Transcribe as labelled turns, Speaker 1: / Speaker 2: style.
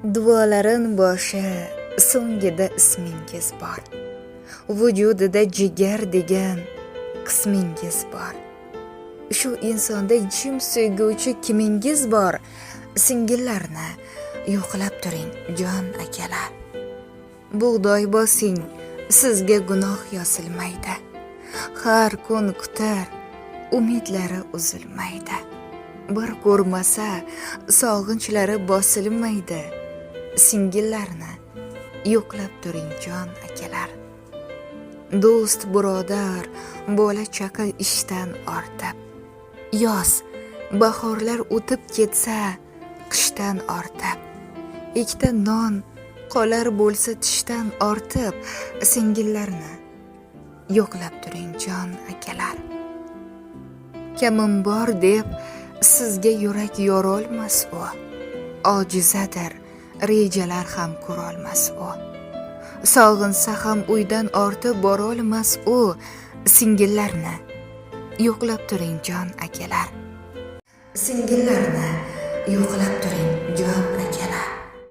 Speaker 1: Duolarin boshi so'ngida ismingiz bor. Vujudida jigar degan qismingiz bor. Shu insonda jim sevguvchi kimingiz bor? Singillarni yo'qlab turing, jon akalar. Bug'doy bosing, sizga gunoh yozilmaydi. Har kun kutar, umidlari uzilmaydi. Bir ko'rmasa, sog'inchlari bosilmaydi. Singillarni yo'qlab turing, jon akalar. Do'st, birodar, bola chaqa ishdan ortib, yoz, bahorlar o'tib ketsa, qishdan ortib, ikkita non qolar bo'lsa tishdan ortib, singillarni yo'qlab turing, jon akalar. Kamim bor deb sizga yurak yorolmas u. Ojizadir, rejalar ham ko'rolmas u. Sog'insa ham uydan ortib borolmas u. Singillarni yo'qlab turing, jon akalar. Singillarni yo'qlab turing, jon akalar.